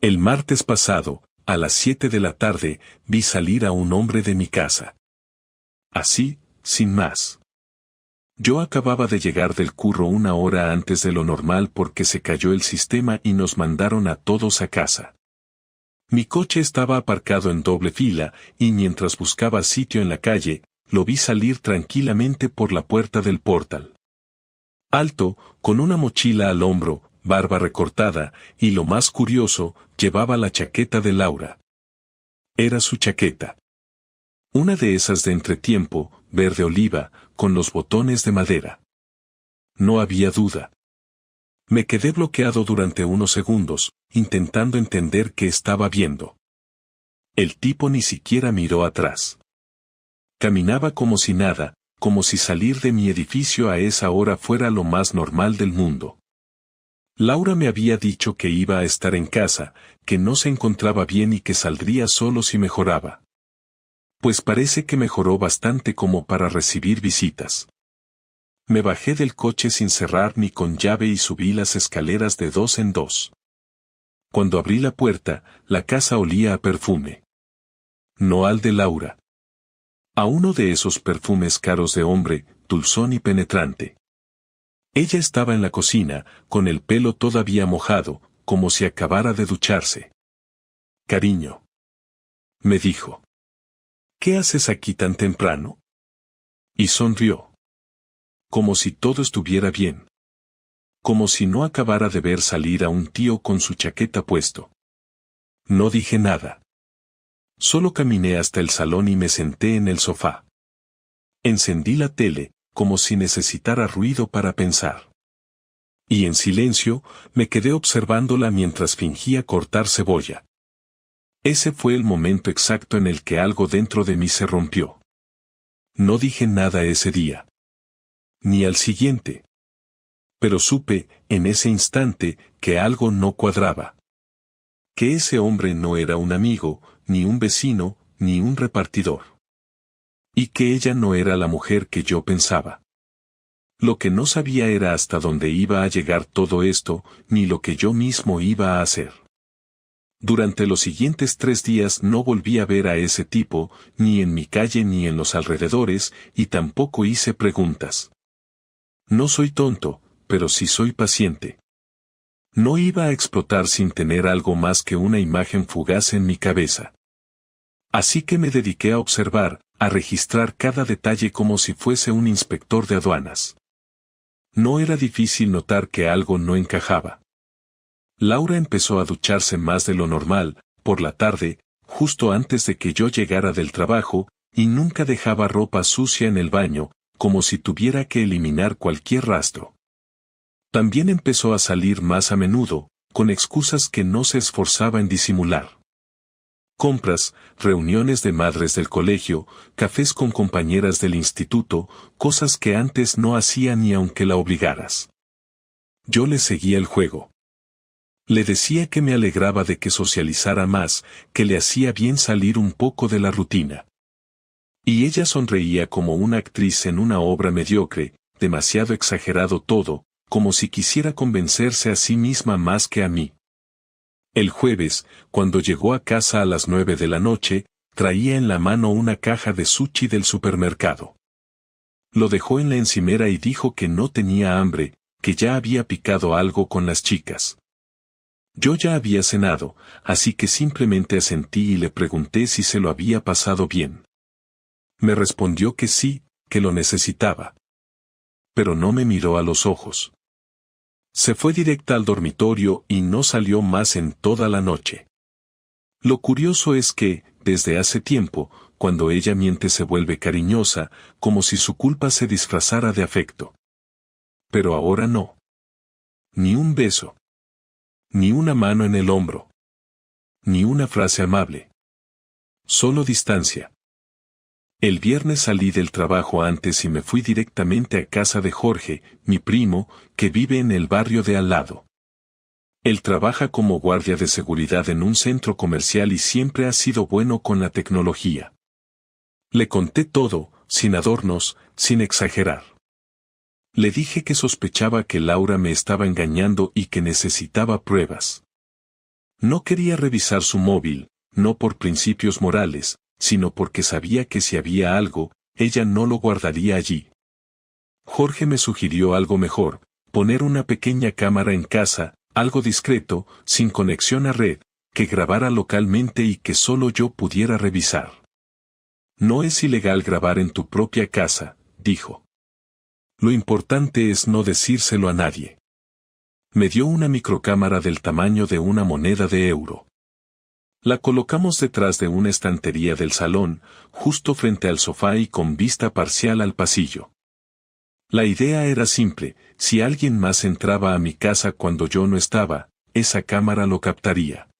El martes pasado, a las 7 de la tarde, vi salir a un hombre de mi casa. Así, sin más. Yo acababa de llegar del curro una hora antes de lo normal porque se cayó el sistema y nos mandaron a todos a casa. Mi coche estaba aparcado en doble fila, y mientras buscaba sitio en la calle, lo vi salir tranquilamente por la puerta del portal. Alto, con una mochila al hombro, barba recortada, y lo más curioso, llevaba la chaqueta de Laura. Era su chaqueta. Una de esas de entretiempo, verde oliva, con los botones de madera. No había duda. Me quedé bloqueado durante unos segundos, intentando entender qué estaba viendo. El tipo ni siquiera miró atrás. Caminaba como si nada, como si salir de mi edificio a esa hora fuera lo más normal del mundo. Laura me había dicho que iba a estar en casa, que no se encontraba bien y que saldría solo si mejoraba. Pues parece que mejoró bastante como para recibir visitas. Me bajé del coche sin cerrar ni con llave y subí las escaleras de 2 en 2. Cuando abrí la puerta, la casa olía a perfume. No al de Laura. A uno de esos perfumes caros de hombre, dulzón y penetrante. Ella estaba en la cocina, con el pelo todavía mojado, como si acabara de ducharse. «Cariño», me dijo. «¿Qué haces aquí tan temprano?» Y sonrió. Como si todo estuviera bien. Como si no acabara de ver salir a un tío con su chaqueta puesto. No dije nada. Solo caminé hasta el salón y me senté en el sofá. Encendí la tele, como si necesitara ruido para pensar. Y en silencio, me quedé observándola mientras fingía cortar cebolla. Ese fue el momento exacto en el que algo dentro de mí se rompió. No dije nada ese día. Ni al siguiente. Pero supe, en ese instante, que algo no cuadraba. Que ese hombre no era un amigo, ni un vecino, ni un repartidor. Y que ella no era la mujer que yo pensaba. Lo que no sabía era hasta dónde iba a llegar todo esto, ni lo que yo mismo iba a hacer. Durante los siguientes 3 días no volví a ver a ese tipo, ni en mi calle ni en los alrededores, y tampoco hice preguntas. No soy tonto, pero sí soy paciente. No iba a explotar sin tener algo más que una imagen fugaz en mi cabeza. Así que me dediqué a observar, a registrar cada detalle como si fuese un inspector de aduanas. No era difícil notar que algo no encajaba. Laura empezó a ducharse más de lo normal, por la tarde, justo antes de que yo llegara del trabajo, y nunca dejaba ropa sucia en el baño, como si tuviera que eliminar cualquier rastro. También empezó a salir más a menudo, con excusas que no se esforzaba en disimular. Compras, reuniones de madres del colegio, cafés con compañeras del instituto, cosas que antes no hacía ni aunque la obligaras. Yo le seguía el juego. Le decía que me alegraba de que socializara más, que le hacía bien salir un poco de la rutina. Y ella sonreía como una actriz en una obra mediocre, demasiado exagerado todo, como si quisiera convencerse a sí misma más que a mí. El jueves, cuando llegó a casa a las 9 de la noche, traía en la mano una caja de sushi del supermercado. Lo dejó en la encimera y dijo que no tenía hambre, que ya había picado algo con las chicas. Yo ya había cenado, así que simplemente asentí y le pregunté si se lo había pasado bien. Me respondió que sí, que lo necesitaba. Pero no me miró a los ojos. Se fue directa al dormitorio y no salió más en toda la noche. Lo curioso es que, desde hace tiempo, cuando ella miente se vuelve cariñosa, como si su culpa se disfrazara de afecto. Pero ahora no. Ni un beso. Ni una mano en el hombro. Ni una frase amable. Solo distancia. El viernes salí del trabajo antes y me fui directamente a casa de Jorge, mi primo, que vive en el barrio de al lado. Él trabaja como guardia de seguridad en un centro comercial y siempre ha sido bueno con la tecnología. Le conté todo, sin adornos, sin exagerar. Le dije que sospechaba que Laura me estaba engañando y que necesitaba pruebas. No quería revisar su móvil, no por principios morales, sino porque sabía que si había algo, ella no lo guardaría allí. Jorge me sugirió algo mejor, poner una pequeña cámara en casa, algo discreto, sin conexión a red, que grabara localmente y que solo yo pudiera revisar. No es ilegal grabar en tu propia casa, dijo. Lo importante es no decírselo a nadie. Me dio una microcámara del tamaño de una moneda de euro. La colocamos detrás de una estantería del salón, justo frente al sofá y con vista parcial al pasillo. La idea era simple: si alguien más entraba a mi casa cuando yo no estaba, esa cámara lo captaría.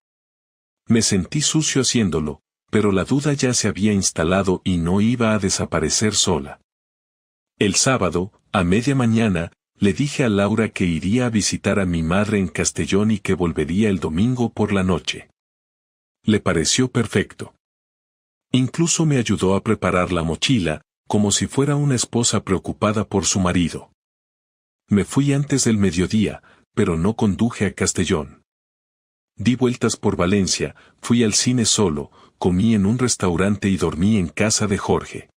Me sentí sucio haciéndolo, pero la duda ya se había instalado y no iba a desaparecer sola. El sábado, a media mañana, le dije a Laura que iría a visitar a mi madre en Castellón y que volvería el domingo por la noche. Le pareció perfecto. Incluso me ayudó a preparar la mochila, como si fuera una esposa preocupada por su marido. Me fui antes del mediodía, pero no conduje a Castellón. Di vueltas por Valencia, fui al cine solo, comí en un restaurante y dormí en casa de Jorge.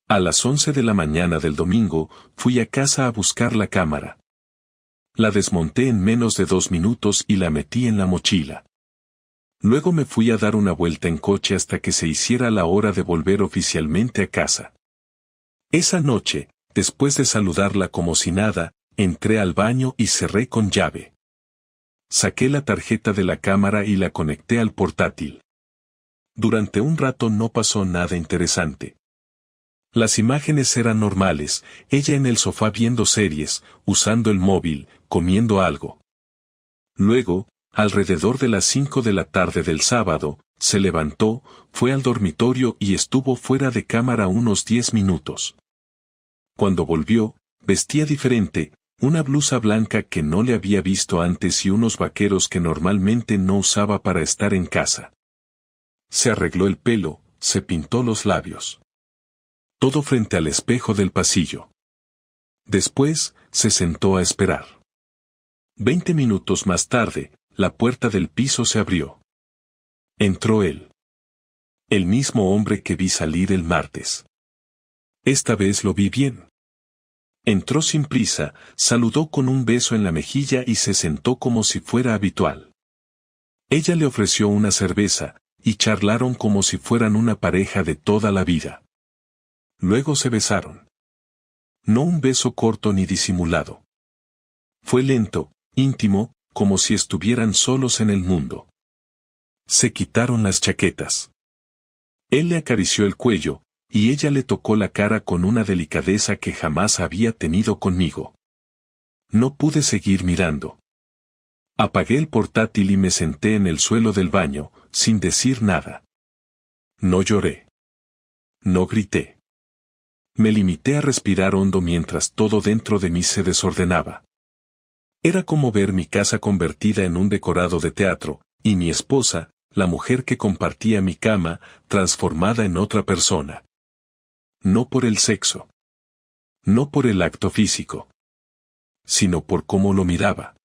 A las 11 de la mañana del domingo, fui a casa a buscar la cámara. La desmonté en menos de 2 minutos y la metí en la mochila. Luego me fui a dar una vuelta en coche hasta que se hiciera la hora de volver oficialmente a casa. Esa noche, después de saludarla como si nada, entré al baño y cerré con llave. Saqué la tarjeta de la cámara y la conecté al portátil. Durante un rato no pasó nada interesante. Las imágenes eran normales, ella en el sofá viendo series, usando el móvil, comiendo algo. Luego, alrededor de las 5 de la tarde del sábado, se levantó, fue al dormitorio y estuvo fuera de cámara unos 10 minutos. Cuando volvió, vestía diferente, una blusa blanca que no le había visto antes y unos vaqueros que normalmente no usaba para estar en casa. Se arregló el pelo, se pintó los labios. Todo frente al espejo del pasillo. Después, se sentó a esperar. 20 minutos más tarde, la puerta del piso se abrió. Entró él. El mismo hombre que vi salir el martes. Esta vez lo vi bien. Entró sin prisa, saludó con un beso en la mejilla y se sentó como si fuera habitual. Ella le ofreció una cerveza, y charlaron como si fueran una pareja de toda la vida. Luego se besaron. No un beso corto ni disimulado. Fue lento, íntimo, como si estuvieran solos en el mundo. Se quitaron las chaquetas. Él le acarició el cuello, y ella le tocó la cara con una delicadeza que jamás había tenido conmigo. No pude seguir mirando. Apagué el portátil y me senté en el suelo del baño, sin decir nada. No lloré. No grité. Me limité a respirar hondo mientras todo dentro de mí se desordenaba. Era como ver mi casa convertida en un decorado de teatro, y mi esposa, la mujer que compartía mi cama, transformada en otra persona. No por el sexo. No por el acto físico. Sino por cómo lo miraba.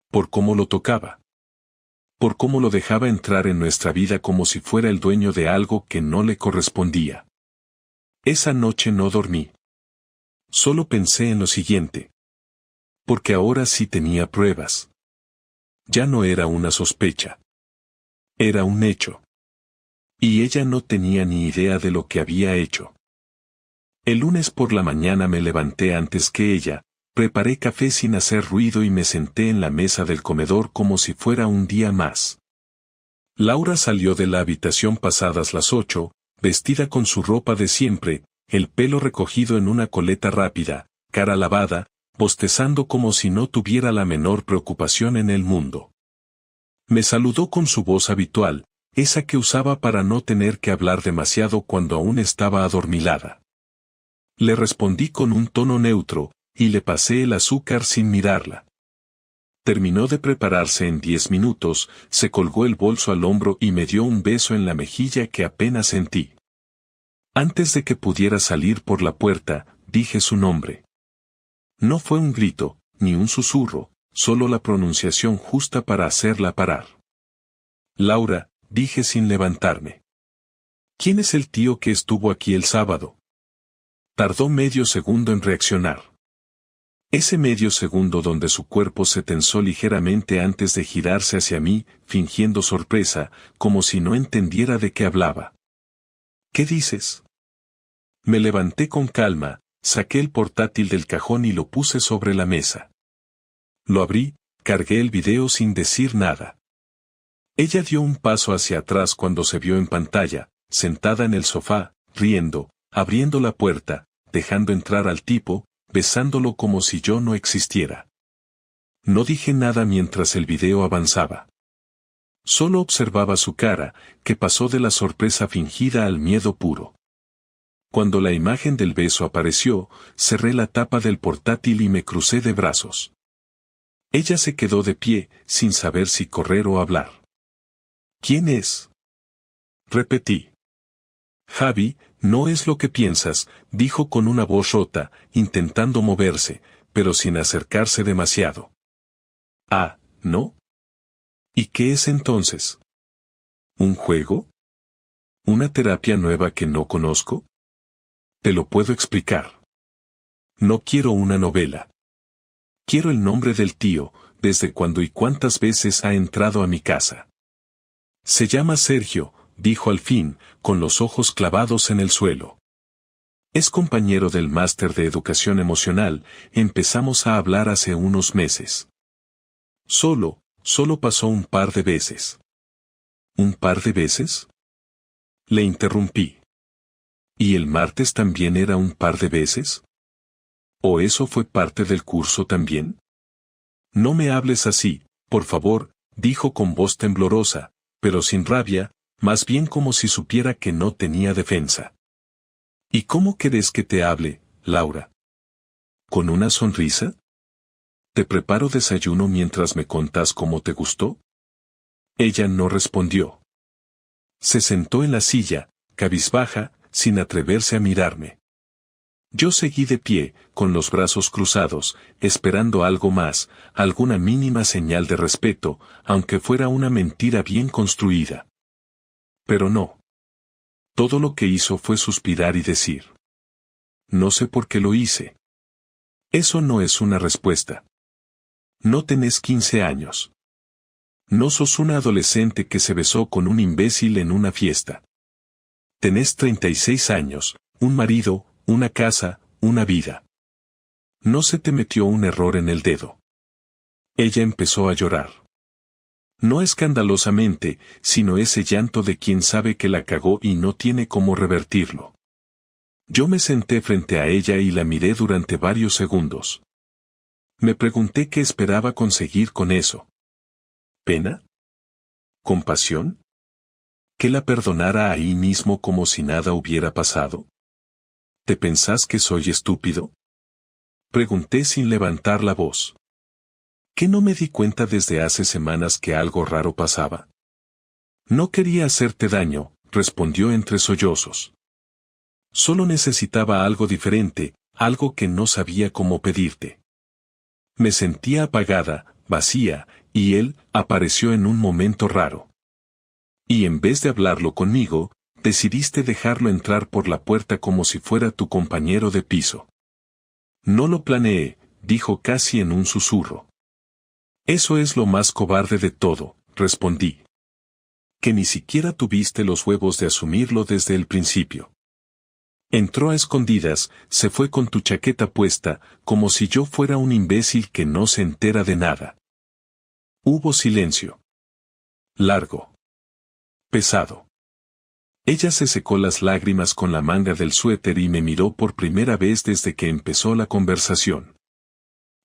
Por cómo lo tocaba. Por cómo lo dejaba entrar en nuestra vida como si fuera el dueño de algo que no le correspondía. Esa noche no dormí. Solo pensé en lo siguiente. Porque ahora sí tenía pruebas. Ya no era una sospecha. Era un hecho. Y ella no tenía ni idea de lo que había hecho. El lunes por la mañana me levanté antes que ella, preparé café sin hacer ruido y me senté en la mesa del comedor como si fuera un día más. Laura salió de la habitación pasadas las 8, vestida con su ropa de siempre, el pelo recogido en una coleta rápida, cara lavada, bostezando como si no tuviera la menor preocupación en el mundo. Me saludó con su voz habitual, esa que usaba para no tener que hablar demasiado cuando aún estaba adormilada. Le respondí con un tono neutro, y le pasé el azúcar sin mirarla. Terminó de prepararse en 10 minutos, se colgó el bolso al hombro y me dio un beso en la mejilla que apenas sentí. Antes de que pudiera salir por la puerta, dije su nombre. No fue un grito, ni un susurro, solo la pronunciación justa para hacerla parar. Laura, dije sin levantarme. ¿Quién es el tío que estuvo aquí el sábado? Tardó medio segundo en reaccionar. Ese medio segundo donde su cuerpo se tensó ligeramente antes de girarse hacia mí, fingiendo sorpresa, como si no entendiera de qué hablaba. ¿Qué dices? Me levanté con calma, saqué el portátil del cajón y lo puse sobre la mesa. Lo abrí, cargué el video sin decir nada. Ella dio un paso hacia atrás cuando se vio en pantalla, sentada en el sofá, riendo, abriendo la puerta, dejando entrar al tipo, besándolo como si yo no existiera. No dije nada mientras el video avanzaba. Solo observaba su cara, que pasó de la sorpresa fingida al miedo puro. Cuando la imagen del beso apareció, cerré la tapa del portátil y me crucé de brazos. Ella se quedó de pie, sin saber si correr o hablar. ¿Quién es? Repetí. Javi, no es lo que piensas, dijo con una voz rota, intentando moverse, pero sin acercarse demasiado. Ah, ¿no? ¿Y qué es entonces? ¿Un juego? ¿Una terapia nueva que no conozco? Te lo puedo explicar. No quiero una novela. Quiero el nombre del tío, desde cuándo y cuántas veces ha entrado a mi casa. Se llama Sergio, dijo al fin, con los ojos clavados en el suelo. Es compañero del máster de educación emocional, empezamos a hablar hace unos meses. Solo pasó un par de veces. ¿Un par de veces? Le interrumpí. ¿Y el martes también era un par de veces? ¿O eso fue parte del curso también? No me hables así, por favor, dijo con voz temblorosa, pero sin rabia, más bien como si supiera que no tenía defensa. ¿Y cómo querés que te hable, Laura? ¿Con una sonrisa? ¿Te preparo desayuno mientras me contás cómo te gustó? Ella no respondió. Se sentó en la silla, cabizbaja, sin atreverse a mirarme. Yo seguí de pie, con los brazos cruzados, esperando algo más, alguna mínima señal de respeto, aunque fuera una mentira bien construida. Pero no. Todo lo que hizo fue suspirar y decir. No sé por qué lo hice. Eso no es una respuesta. No tenés 15 años. No sos una adolescente que se besó con un imbécil en una fiesta. Tenés 36 años, un marido, una casa, una vida. No se te metió un error en el dedo. Ella empezó a llorar. No escandalosamente, sino ese llanto de quien sabe que la cagó y no tiene cómo revertirlo. Yo me senté frente a ella y la miré durante varios segundos. Me pregunté qué esperaba conseguir con eso. ¿Pena? ¿Compasión? ¿Que la perdonara ahí mismo como si nada hubiera pasado? ¿Te pensás que soy estúpido? Pregunté sin levantar la voz. ¿Que no me di cuenta desde hace semanas que algo raro pasaba? No quería hacerte daño, respondió entre sollozos. Solo necesitaba algo diferente, algo que no sabía cómo pedirte. Me sentía apagada, vacía, y él apareció en un momento raro. Y en vez de hablarlo conmigo, decidiste dejarlo entrar por la puerta como si fuera tu compañero de piso. No lo planeé, dijo casi en un susurro. Eso es lo más cobarde de todo, respondí. Que ni siquiera tuviste los huevos de asumirlo desde el principio. Entró a escondidas, se fue con tu chaqueta puesta, como si yo fuera un imbécil que no se entera de nada. Hubo silencio. Largo. Pesado. Ella se secó las lágrimas con la manga del suéter y me miró por primera vez desde que empezó la conversación.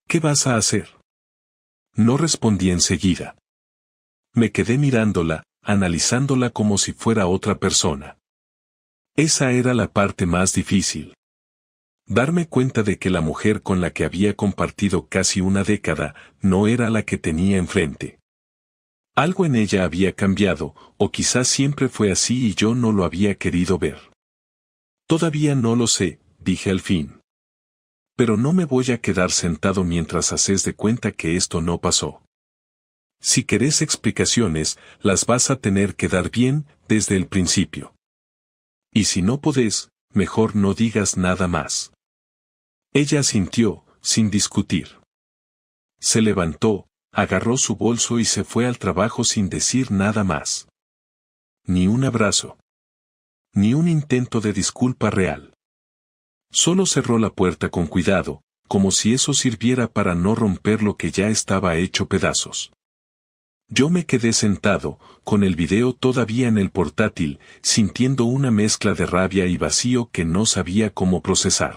¿Qué vas a hacer? No respondí enseguida. Me quedé mirándola, analizándola como si fuera otra persona. Esa era la parte más difícil. Darme cuenta de que la mujer con la que había compartido casi una década no era la que tenía enfrente. Algo en ella había cambiado, o quizás siempre fue así y yo no lo había querido ver. Todavía no lo sé, dije al fin. Pero no me voy a quedar sentado mientras haces de cuenta que esto no pasó. Si querés explicaciones, las vas a tener que dar bien, desde el principio. Y si no podés, mejor no digas nada más. Ella asintió, sin discutir. Se levantó, agarró su bolso y se fue al trabajo sin decir nada más. Ni un abrazo. Ni un intento de disculpa real. Solo cerró la puerta con cuidado, como si eso sirviera para no romper lo que ya estaba hecho pedazos. Yo me quedé sentado, con el video todavía en el portátil, sintiendo una mezcla de rabia y vacío que no sabía cómo procesar.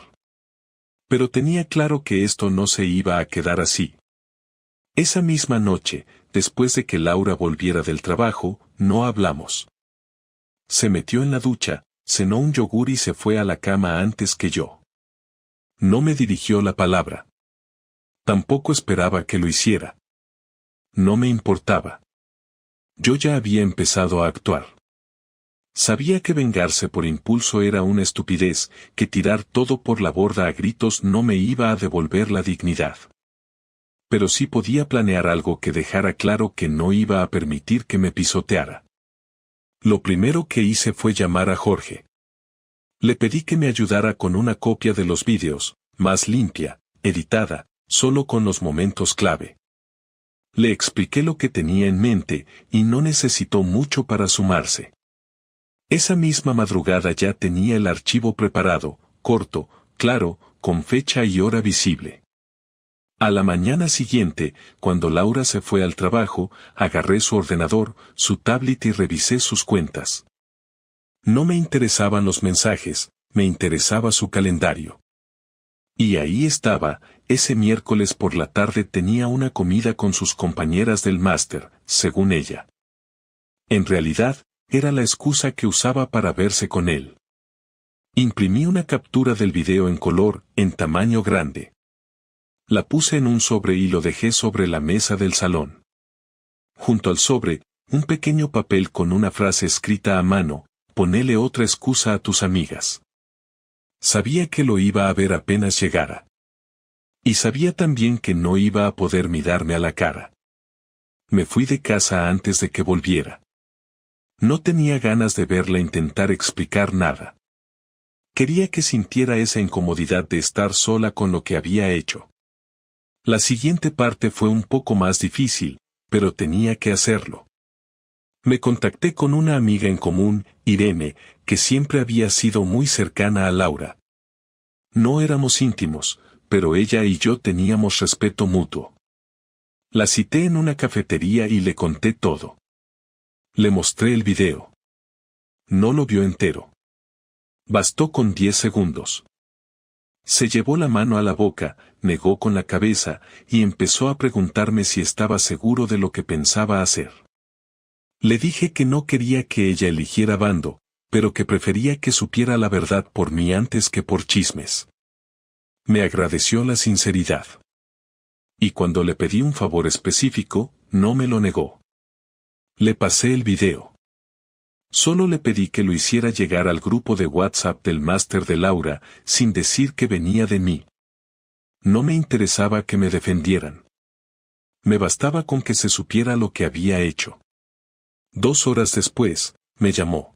Pero tenía claro que esto no se iba a quedar así. Esa misma noche, después de que Laura volviera del trabajo, no hablamos. Se metió en la ducha, cenó un yogur y se fue a la cama antes que yo. No me dirigió la palabra. Tampoco esperaba que lo hiciera. No me importaba. Yo ya había empezado a actuar. Sabía que vengarse por impulso era una estupidez, que tirar todo por la borda a gritos no me iba a devolver la dignidad. Pero sí podía planear algo que dejara claro que no iba a permitir que me pisoteara. Lo primero que hice fue llamar a Jorge. Le pedí que me ayudara con una copia de los vídeos, más limpia, editada, solo con los momentos clave. Le expliqué lo que tenía en mente, y no necesitó mucho para sumarse. Esa misma madrugada ya tenía el archivo preparado, corto, claro, con fecha y hora visible. A la mañana siguiente, cuando Laura se fue al trabajo, agarré su ordenador, su tablet y revisé sus cuentas. No me interesaban los mensajes, me interesaba su calendario. Y ahí estaba, ese miércoles por la tarde tenía una comida con sus compañeras del máster, según ella. En realidad, era la excusa que usaba para verse con él. Imprimí una captura del video en color, en tamaño grande. La puse en un sobre y lo dejé sobre la mesa del salón. Junto al sobre, un pequeño papel con una frase escrita a mano: ponele otra excusa a tus amigas. Sabía que lo iba a ver apenas llegara. Y sabía también que no iba a poder mirarme a la cara. Me fui de casa antes de que volviera. No tenía ganas de verla intentar explicar nada. Quería que sintiera esa incomodidad de estar sola con lo que había hecho. La siguiente parte fue un poco más difícil, pero tenía que hacerlo. Me contacté con una amiga en común, Irene, que siempre había sido muy cercana a Laura. No éramos íntimos, pero ella y yo teníamos respeto mutuo. La cité en una cafetería y le conté todo. Le mostré el video. No lo vio entero. Bastó con 10 segundos. Se llevó la mano a la boca, negó con la cabeza, y empezó a preguntarme si estaba seguro de lo que pensaba hacer. Le dije que no quería que ella eligiera bando, pero que prefería que supiera la verdad por mí antes que por chismes. Me agradeció la sinceridad. Y cuando le pedí un favor específico, no me lo negó. Le pasé el video. Solo le pedí que lo hiciera llegar al grupo de WhatsApp del máster de Laura, sin decir que venía de mí. No me interesaba que me defendieran. Me bastaba con que se supiera lo que había hecho. 2 horas después, me llamó.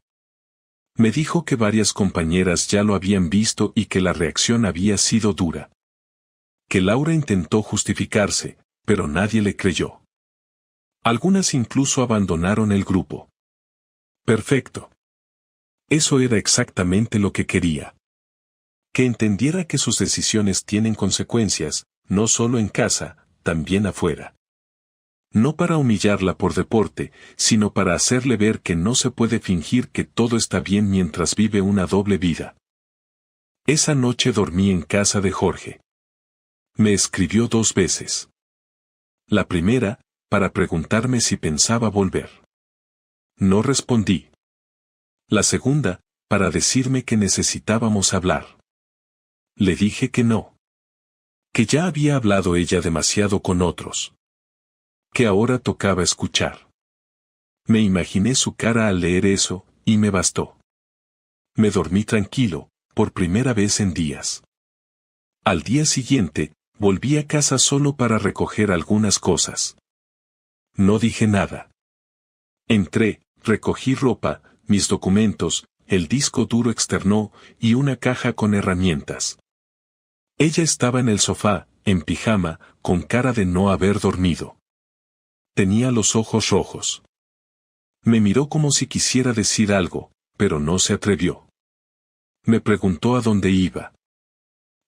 Me dijo que varias compañeras ya lo habían visto y que la reacción había sido dura. Que Laura intentó justificarse, pero nadie le creyó. Algunas incluso abandonaron el grupo. Perfecto. Eso era exactamente lo que quería. Que entendiera que sus decisiones tienen consecuencias, no solo en casa, también afuera. No para humillarla por deporte, sino para hacerle ver que no se puede fingir que todo está bien mientras vive una doble vida. Esa noche dormí en casa de Jorge. Me escribió 2 veces. La primera, para preguntarme si pensaba volver. No respondí. La segunda, para decirme que necesitábamos hablar. Le dije que no. Que ya había hablado ella demasiado con otros. Que ahora tocaba escuchar. Me imaginé su cara al leer eso, y me bastó. Me dormí tranquilo, por primera vez en días. Al día siguiente, volví a casa solo para recoger algunas cosas. No dije nada. Entré, recogí ropa, mis documentos, el disco duro externo y una caja con herramientas. Ella estaba en el sofá, en pijama, con cara de no haber dormido. Tenía los ojos rojos. Me miró como si quisiera decir algo, pero no se atrevió. Me preguntó a dónde iba.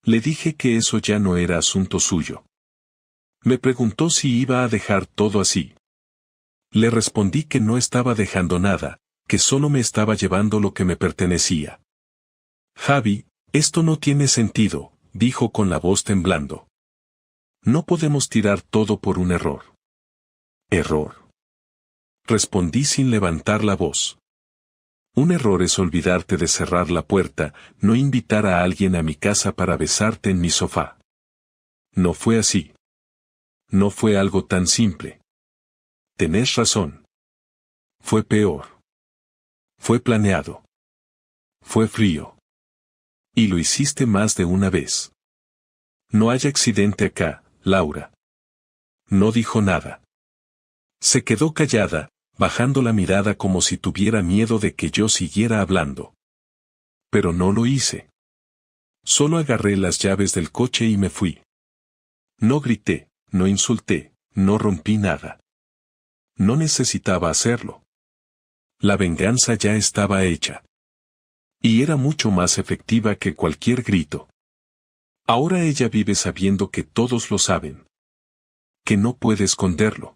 Le dije que eso ya no era asunto suyo. Me preguntó si iba a dejar todo así. Le respondí que no estaba dejando nada, que solo me estaba llevando lo que me pertenecía. Javi, esto no tiene sentido, dijo con la voz temblando. No podemos tirar todo por un error. ¿Error? Respondí sin levantar la voz. Un error es olvidarte de cerrar la puerta, no invitar a alguien a mi casa para besarte en mi sofá. No fue así. No fue algo tan simple. Tenés razón. Fue peor. Fue planeado. Fue frío. Y lo hiciste más de una vez. No hay accidente acá, Laura. No dijo nada. Se quedó callada, bajando la mirada como si tuviera miedo de que yo siguiera hablando. Pero no lo hice. Solo agarré las llaves del coche y me fui. No grité, no insulté, no rompí nada. No necesitaba hacerlo. La venganza ya estaba hecha. Y era mucho más efectiva que cualquier grito. Ahora ella vive sabiendo que todos lo saben. Que no puede esconderlo.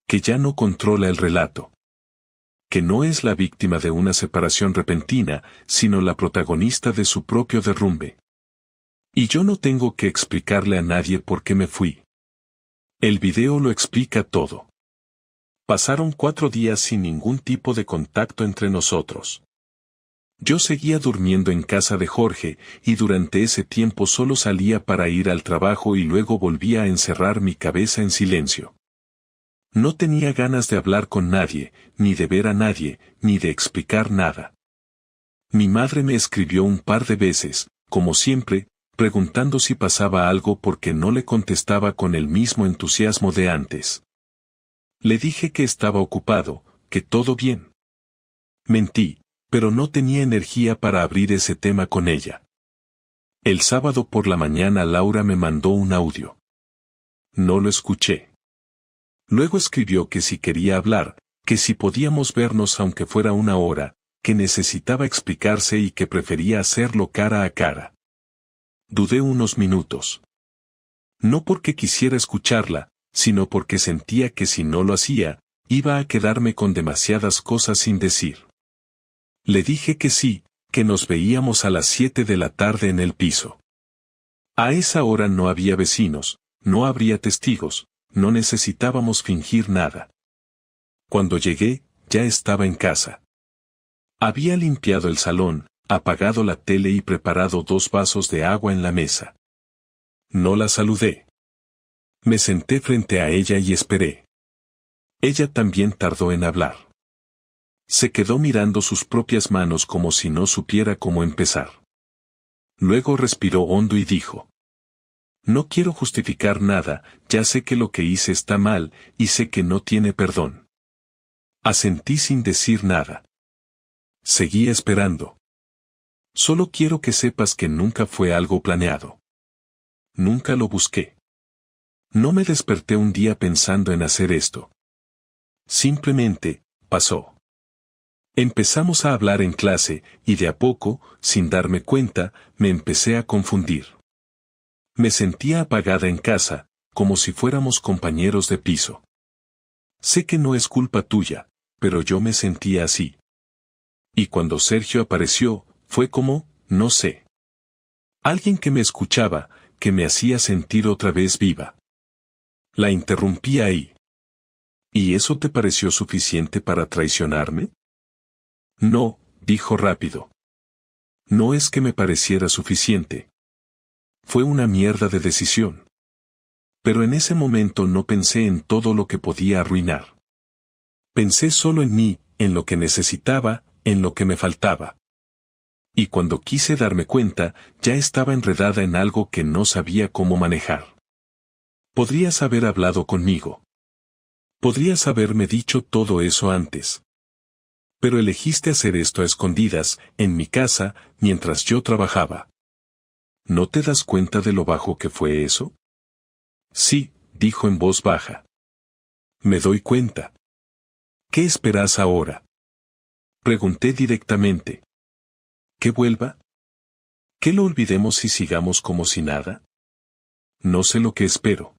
Que ya no controla el relato. Que no es la víctima de una separación repentina, sino la protagonista de su propio derrumbe. Y yo no tengo que explicarle a nadie por qué me fui. El video lo explica todo. Pasaron 4 días sin ningún tipo de contacto entre nosotros. Yo seguía durmiendo en casa de Jorge, y durante ese tiempo solo salía para ir al trabajo y luego volvía a encerrar mi cabeza en silencio. No tenía ganas de hablar con nadie, ni de ver a nadie, ni de explicar nada. Mi madre me escribió un par de veces, como siempre, preguntando si pasaba algo porque no le contestaba con el mismo entusiasmo de antes. Le dije que estaba ocupado, que todo bien. Mentí, pero no tenía energía para abrir ese tema con ella. El sábado por la mañana Laura me mandó un audio. No lo escuché. Luego escribió que si quería hablar, que si podíamos vernos aunque fuera 1 hora, que necesitaba explicarse y que prefería hacerlo cara a cara. Dudé unos minutos. No porque quisiera escucharla, sino porque sentía que si no lo hacía, iba a quedarme con demasiadas cosas sin decir. Le dije que sí, que nos veíamos a las 7 de la tarde en el piso. A esa hora no había vecinos, no habría testigos, no necesitábamos fingir nada. Cuando llegué, ya estaba en casa. Había limpiado el salón, apagado la tele y preparado 2 vasos de agua en la mesa. No la saludé. Me senté frente a ella y esperé. Ella también tardó en hablar. Se quedó mirando sus propias manos como si no supiera cómo empezar. Luego respiró hondo y dijo: No quiero justificar nada, ya sé que lo que hice está mal, y sé que no tiene perdón. Asentí sin decir nada. Seguí esperando. Solo quiero que sepas que nunca fue algo planeado. Nunca lo busqué. No me desperté un día pensando en hacer esto. Simplemente, pasó. Empezamos a hablar en clase, y de a poco, sin darme cuenta, me empecé a confundir. Me sentía apagada en casa, como si fuéramos compañeros de piso. Sé que no es culpa tuya, pero yo me sentía así. Y cuando Sergio apareció, fue como, no sé. Alguien que me escuchaba, que me hacía sentir otra vez viva. La interrumpí ahí. ¿Y eso te pareció suficiente para traicionarme? No, dijo rápido. No es que me pareciera suficiente. Fue una mierda de decisión. Pero en ese momento no pensé en todo lo que podía arruinar. Pensé solo en mí, en lo que necesitaba, en lo que me faltaba. Y cuando quise darme cuenta, ya estaba enredada en algo que no sabía cómo manejar. Podrías haber hablado conmigo. Podrías haberme dicho todo eso antes. Pero elegiste hacer esto a escondidas, en mi casa, mientras yo trabajaba. ¿No te das cuenta de lo bajo que fue eso? Sí, dijo en voz baja. Me doy cuenta. ¿Qué esperas ahora? Pregunté directamente. ¿Que vuelva? ¿Que lo olvidemos y sigamos como si nada? No sé lo que espero.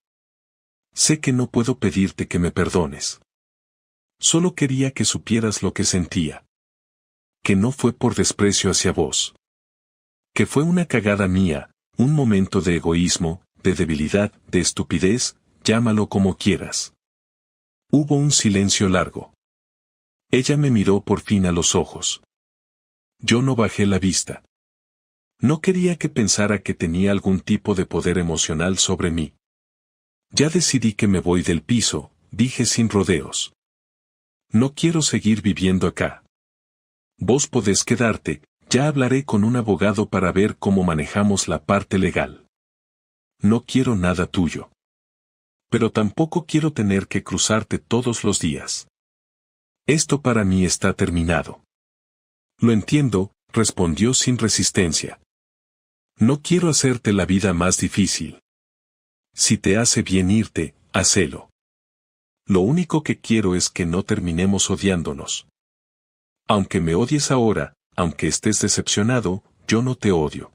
Sé que no puedo pedirte que me perdones. Solo quería que supieras lo que sentía. Que no fue por desprecio hacia vos. Que fue una cagada mía, un momento de egoísmo, de debilidad, de estupidez, llámalo como quieras. Hubo un silencio largo. Ella me miró por fin a los ojos. Yo no bajé la vista. No quería que pensara que tenía algún tipo de poder emocional sobre mí. Ya decidí que me voy del piso, dije sin rodeos. No quiero seguir viviendo acá. Vos podés quedarte, ya hablaré con un abogado para ver cómo manejamos la parte legal. No quiero nada tuyo. Pero tampoco quiero tener que cruzarte todos los días. Esto para mí está terminado. Lo entiendo, respondió sin resistencia. No quiero hacerte la vida más difícil. Si te hace bien irte, hacelo. Lo único que quiero es que no terminemos odiándonos. Aunque me odies ahora, aunque estés decepcionado, yo no te odio.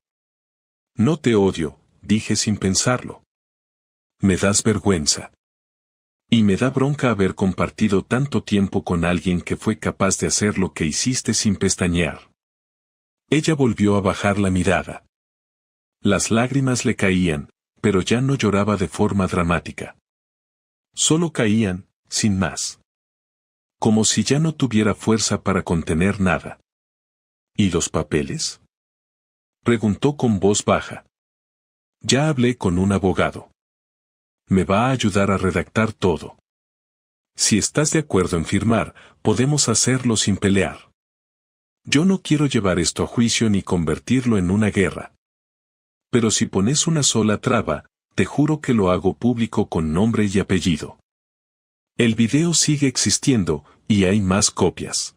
No te odio, dije sin pensarlo. Me das vergüenza. Y me da bronca haber compartido tanto tiempo con alguien que fue capaz de hacer lo que hiciste sin pestañear. Ella volvió a bajar la mirada. Las lágrimas le caían, pero ya no lloraba de forma dramática. Solo caían, sin más. Como si ya no tuviera fuerza para contener nada. ¿Y los papeles? Preguntó con voz baja. Ya hablé con un abogado. Me va a ayudar a redactar todo. Si estás de acuerdo en firmar, podemos hacerlo sin pelear. Yo no quiero llevar esto a juicio ni convertirlo en una guerra. Pero si pones una sola traba, te juro que lo hago público con nombre y apellido. El video sigue existiendo, y hay más copias.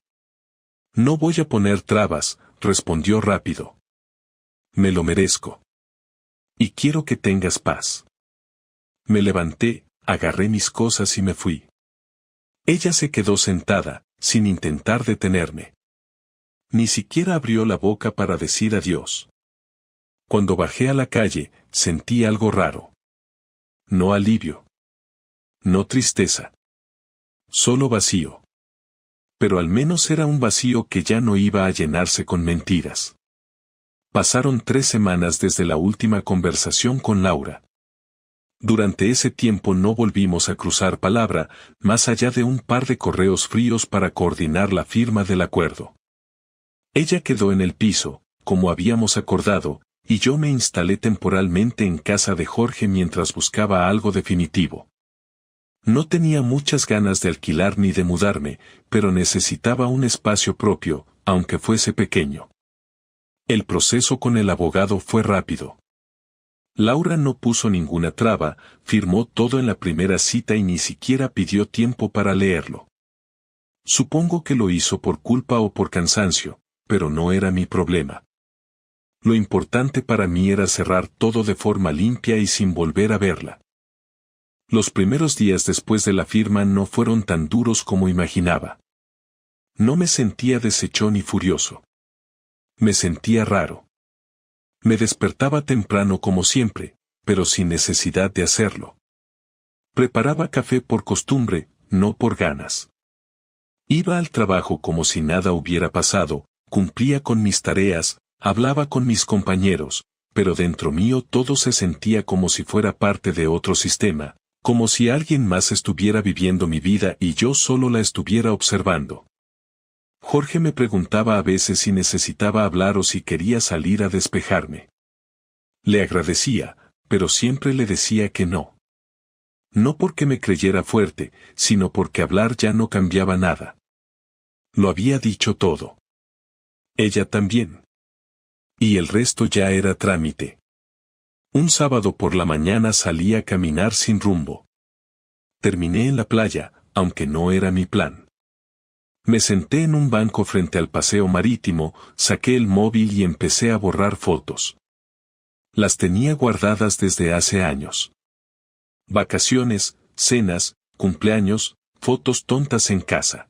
No voy a poner trabas, respondió rápido. Me lo merezco. Y quiero que tengas paz. Me levanté, agarré mis cosas y me fui. Ella se quedó sentada, sin intentar detenerme. Ni siquiera abrió la boca para decir adiós. Cuando bajé a la calle, sentí algo raro. No alivio. No tristeza. Solo vacío. Pero al menos era un vacío que ya no iba a llenarse con mentiras. Pasaron 3 semanas desde la última conversación con Laura. Durante ese tiempo no volvimos a cruzar palabra, más allá de un par de correos fríos para coordinar la firma del acuerdo. Ella quedó en el piso, como habíamos acordado, y yo me instalé temporalmente en casa de Jorge mientras buscaba algo definitivo. No tenía muchas ganas de alquilar ni de mudarme, pero necesitaba un espacio propio, aunque fuese pequeño. El proceso con el abogado fue rápido. Laura no puso ninguna traba, firmó todo en la primera cita y ni siquiera pidió tiempo para leerlo. Supongo que lo hizo por culpa o por cansancio, pero no era mi problema. Lo importante para mí era cerrar todo de forma limpia y sin volver a verla. Los primeros días después de la firma no fueron tan duros como imaginaba. No me sentía deshechón ni furioso. Me sentía raro. Me despertaba temprano como siempre, pero sin necesidad de hacerlo. Preparaba café por costumbre, no por ganas. Iba al trabajo como si nada hubiera pasado, cumplía con mis tareas, hablaba con mis compañeros, pero dentro mío todo se sentía como si fuera parte de otro sistema, como si alguien más estuviera viviendo mi vida y yo solo la estuviera observando. Jorge me preguntaba a veces si necesitaba hablar o si quería salir a despejarme. Le agradecía, pero siempre le decía que no. No porque me creyera fuerte, sino porque hablar ya no cambiaba nada. Lo había dicho todo. Ella también. Y el resto ya era trámite. Un sábado por la mañana salí a caminar sin rumbo. Terminé en la playa, aunque no era mi plan. Me senté en un banco frente al paseo marítimo, saqué el móvil y empecé a borrar fotos. Las tenía guardadas desde hace años. Vacaciones, cenas, cumpleaños, fotos tontas en casa.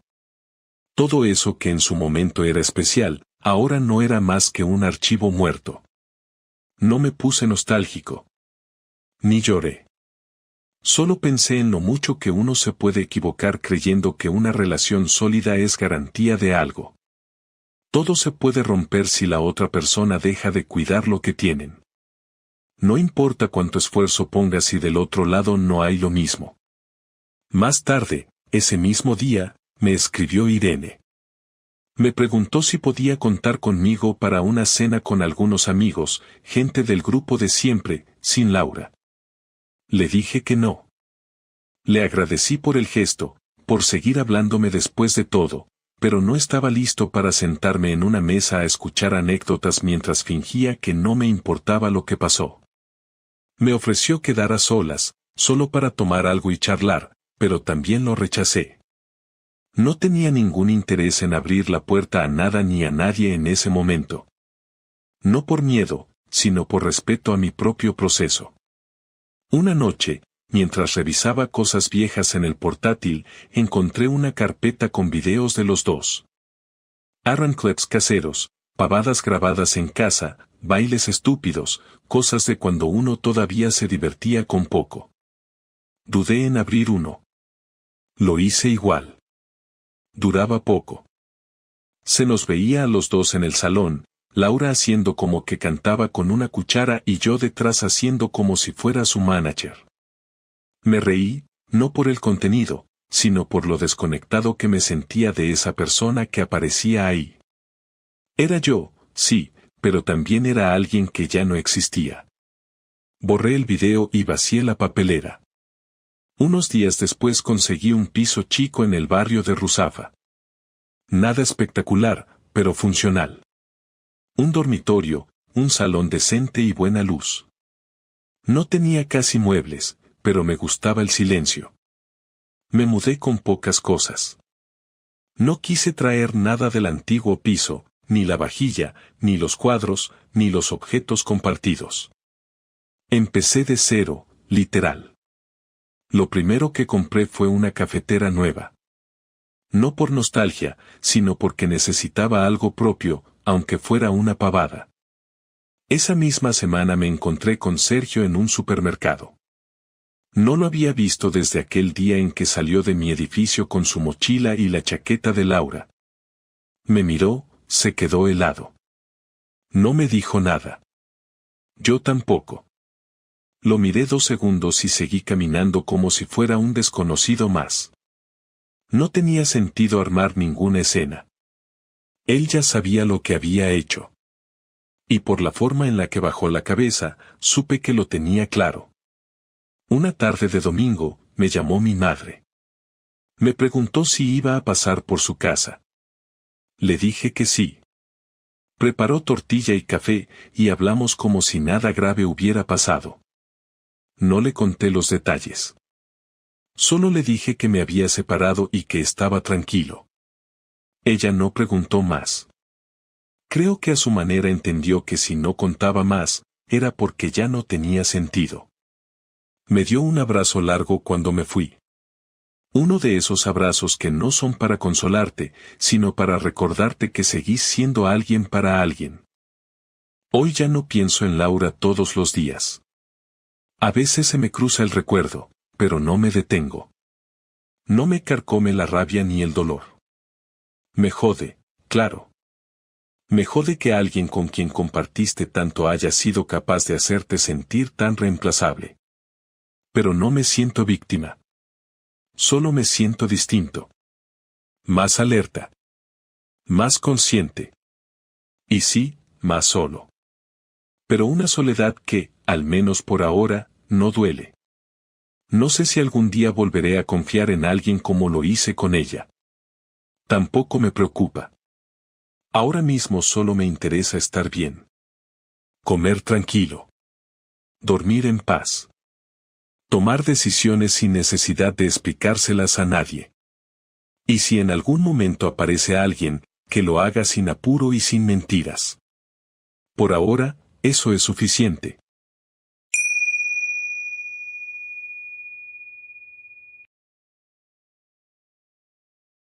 Todo eso que en su momento era especial, ahora no era más que un archivo muerto. No me puse nostálgico. Ni lloré. Solo pensé en lo mucho que uno se puede equivocar creyendo que una relación sólida es garantía de algo. Todo se puede romper si la otra persona deja de cuidar lo que tienen. No importa cuánto esfuerzo pongas si del otro lado no hay lo mismo. Más tarde, ese mismo día, me escribió Irene. Me preguntó si podía contar conmigo para una cena con algunos amigos, gente del grupo de siempre, sin Laura. Le dije que no. Le agradecí por el gesto, por seguir hablándome después de todo, pero no estaba listo para sentarme en una mesa a escuchar anécdotas mientras fingía que no me importaba lo que pasó. Me ofreció quedar a solas, solo para tomar algo y charlar, pero también lo rechacé. No tenía ningún interés en abrir la puerta a nada ni a nadie en ese momento. No por miedo, sino por respeto a mi propio proceso. Una noche, mientras revisaba cosas viejas en el portátil, encontré una carpeta con videos de los dos. Eran clips caseros, pavadas grabadas en casa, bailes estúpidos, cosas de cuando uno todavía se divertía con poco. Dudé en abrir uno. Lo hice igual. Duraba poco. Se nos veía a los dos en el salón, Laura haciendo como que cantaba con una cuchara y yo detrás haciendo como si fuera su manager. Me reí, no por el contenido, sino por lo desconectado que me sentía de esa persona que aparecía ahí. Era yo, sí, pero también era alguien que ya no existía. Borré el video y vacié la papelera. Unos días después conseguí un piso chico en el barrio de Ruzafa. Nada espectacular, pero funcional. Un dormitorio, un salón decente y buena luz. No tenía casi muebles, pero me gustaba el silencio. Me mudé con pocas cosas. No quise traer nada del antiguo piso, ni la vajilla, ni los cuadros, ni los objetos compartidos. Empecé de cero, literal. Lo primero que compré fue una cafetera nueva. No por nostalgia, sino porque necesitaba algo propio, aunque fuera una pavada. Esa misma semana me encontré con Sergio en un supermercado. No lo había visto desde aquel día en que salió de mi edificio con su mochila y la chaqueta de Laura. Me miró, se quedó helado. No me dijo nada. Yo tampoco. Lo miré 2 segundos y seguí caminando como si fuera un desconocido más. No tenía sentido armar ninguna escena. Él ya sabía lo que había hecho. Y por la forma en la que bajó la cabeza, supe que lo tenía claro. Una tarde de domingo, me llamó mi madre. Me preguntó si iba a pasar por su casa. Le dije que sí. Preparó tortilla y café, y hablamos como si nada grave hubiera pasado. No le conté los detalles. Solo le dije que me había separado y que estaba tranquilo. Ella no preguntó más. Creo que a su manera entendió que si no contaba más, era porque ya no tenía sentido. Me dio un abrazo largo cuando me fui. Uno de esos abrazos que no son para consolarte, sino para recordarte que seguís siendo alguien para alguien. Hoy ya no pienso en Laura todos los días. A veces se me cruza el recuerdo, pero no me detengo. No me carcome la rabia ni el dolor. Me jode, claro. Me jode que alguien con quien compartiste tanto haya sido capaz de hacerte sentir tan reemplazable. Pero no me siento víctima. Solo me siento distinto. Más alerta. Más consciente. Y sí, más solo. Pero una soledad que, al menos por ahora, no duele. No sé si algún día volveré a confiar en alguien como lo hice con ella. Tampoco me preocupa. Ahora mismo solo me interesa estar bien. Comer tranquilo. Dormir en paz. Tomar decisiones sin necesidad de explicárselas a nadie. Y si en algún momento aparece alguien, que lo haga sin apuro y sin mentiras. Por ahora, eso es suficiente.